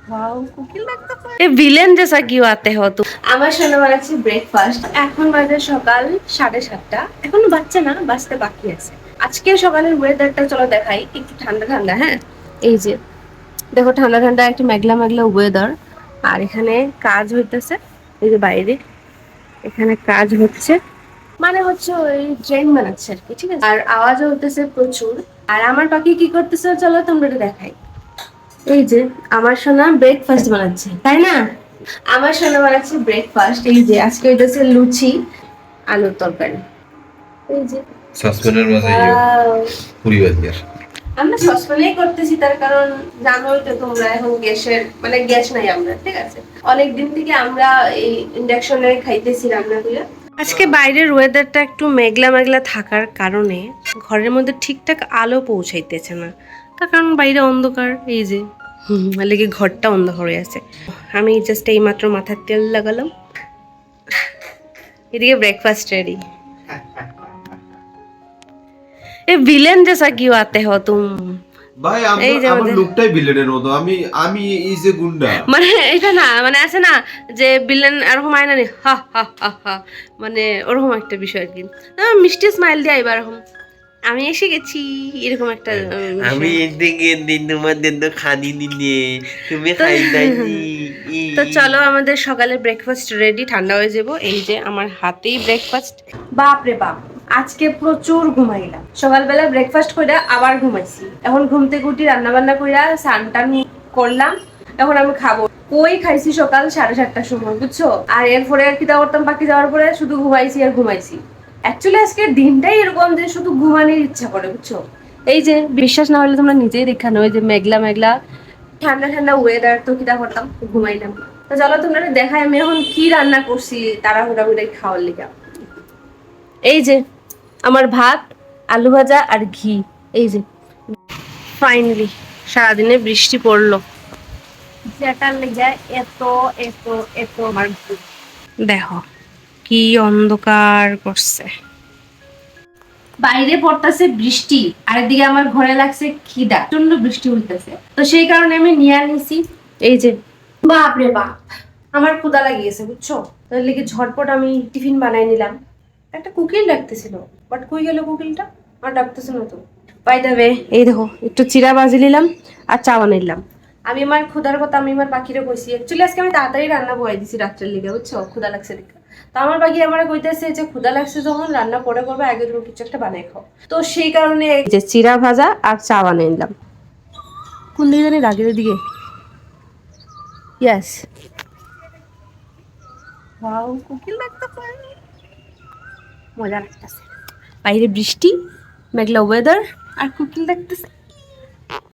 Villain जैसा क्यों आते हो तुम? আমার সোনা বানাচ্ছি ব্রেকফাস্ট। এখন বাজে সকাল 7:30। এখনো বাচ্চা না, বাজতে বাকি আছে। আজকে সকালের ওয়েদারটা চলো দেখাই, একটু ঠান্ডা ঠান্ডা। হ্যাঁ, এই যে দেখো ঠান্ডা ঠান্ডা একটু মেঘলা মেঘলা ওয়েদার। আর এখানে কাজ হইতেছে, এই যে বাইরে এখানে কাজ হচ্ছে, মানে হচ্ছে ওই ট্রেন বানাচ্ছে আর কি, ঠিক আছে। আর আওয়াজও হতেছে প্রচুর। আর আমার পাখি কি করতেছে চলো তোমরা একটু দেখাই। এই যে আমার সোনা ব্রেকফাস্ট বানাচ্ছে, তাই না? আমার সোনা বানাচ্ছে ব্রেকফাস্ট। এই যে আজকে হইতেছে লুচি আলুর তরকারি। এই যে সসপ্যানের মাঝে পুরি ভাজিয়ার আমরা সসপ্যানেই করতেছি, তার কারণ জানোই তো তোমরা এখন গ্যাসের মানে গ্যাস নাই আমরা, ঠিক আছে। অনেক দিন থেকে আমরা এই ইন্ডাকশনে খাইতেছি রান্নাগুলো। আজকে বাইরের ওয়েদারটা একটু মেঘলা মেঘলা থাকার কারণে ঘরের মধ্যে ঠিকঠাক আলো পৌঁছাইতেছে না, তার কারণ বাইরে অন্ধকার। এই যে লেগে ঘরটা অন্ধকার হয়ে আছে। আমি জাস্ট এই মাত্র মাথার তেল লাগালাম, এদিকে ব্রেকফাস্ট রেডি। এ ভিলেন जैसा क्यों आते हो तुम? ভাই আমার লুকটাই ভিলেনের মতো। আমি আমি এই যে গুন্ডা, মানে এটা না, মানে আছে না যে ভিলেন এরকম আয় না রে, হা হা হা হা, মানে ওরকম একটা বিষয় আর কি। মিষ্টি স্মাইল দিয়ে এবার এরকম আমি এসে গেছি, এরকম একটা আমি এদিকে দিন তোমাদের তো খানি নিনে তুমি খাইতাছি। তো চলো আমাদের সকালে ব্রেকফাস্ট রেডি, ঠান্ডা হয়ে যাব। এই যে আমার হাতেই ব্রেকফাস্ট। বাপ রে বাপ, আজকে প্রচুর ঘুমাইলাম। সকালবেলা ব্রেকফাস্ট কইরা আবার ঘুমাইছি। এখন ঘুম থেকে উঠি রান্না বান্না কইরা স্নান টান করলাম। এখন আমি খাবো। কই খাইছি সকাল 7:30টার সময়, বুঝছো? আর এরপরে আর কি করতাম, বাকি যাওয়ার পরে শুধু ঘুমাইছি আর ঘুমাইছি। অ্যাকচুয়ালি আজকে দিনটাই এরকম যে শুধু ঘুমানোর ইচ্ছা করে, বুঝছো? এই যে বিশ্বাস না হলে তোমরা নিজেই দেখা নয় যে মেঘলা মেঘলা ঠান্ডা ঠান্ডা ওয়েদার, তো কিটা করতাম, ঘুমাইলাম। তো চলো তোমরা দেখাই আমি এখন কি রান্না করছি তাড়াহুড়া করে খাওয়ার লিগা। এই যে আমার ভাত, আলু ভাজা আর ঘি। এই যে ফাইনালি সারাদিনে বৃষ্টি পড়লো, যেটার লেগে এত এত এত আমার দেখো কি অন্ধকার করছে। বাইরে পড়তেছে বৃষ্টি, আরেকদিকে আমার ঘরে লাগছে খিদা, প্রচন্ড বৃষ্টি হইতেছে। তো সেই কারণে আমি নিয়ে নিছি এই যে, বাপ রে বাপ আমার ক্ষুধা লাগিয়েছে, বুঝছো? তার লেগে ঝটপট আমি টিফিন বানাই নিলাম। একটা কুকিল ডাকতেছিল, বাট কই গেল কুকিলটা? আর ডাকতেছে না তো। বাই দ্য ওয়ে, এই দেখো একটু চিরা ভাজি নিলাম আর চা বানাইলাম। আমি আমার ক্ষুধার কথা আমি আমার পাখিরে কইছি। অ্যাকচুয়ালি আজকে আমি তাড়াতাড়ি রান্না বসাই দিছি রাত্রের লিগে, বুঝছো? ক্ষুধা লাগছে দেখে। তো আমার বাকি আমার কইতেছে যে ক্ষুধা লাগছে যখন রান্না পরে করবে, আগে তুমি কিছু একটা বানাই খাও। তো সেই কারণে যে চিরা ভাজা আর চা বানিয়ে নিলাম। কোন দিকে জানি রাগের দিকে, ইয়েস। ওয়াও, কোকিল ডাকতেছে, মজা লাগতেছে। বাইরে বৃষ্টি, মেঘলা ওয়েদার আর কোকিল ডাকতেছে।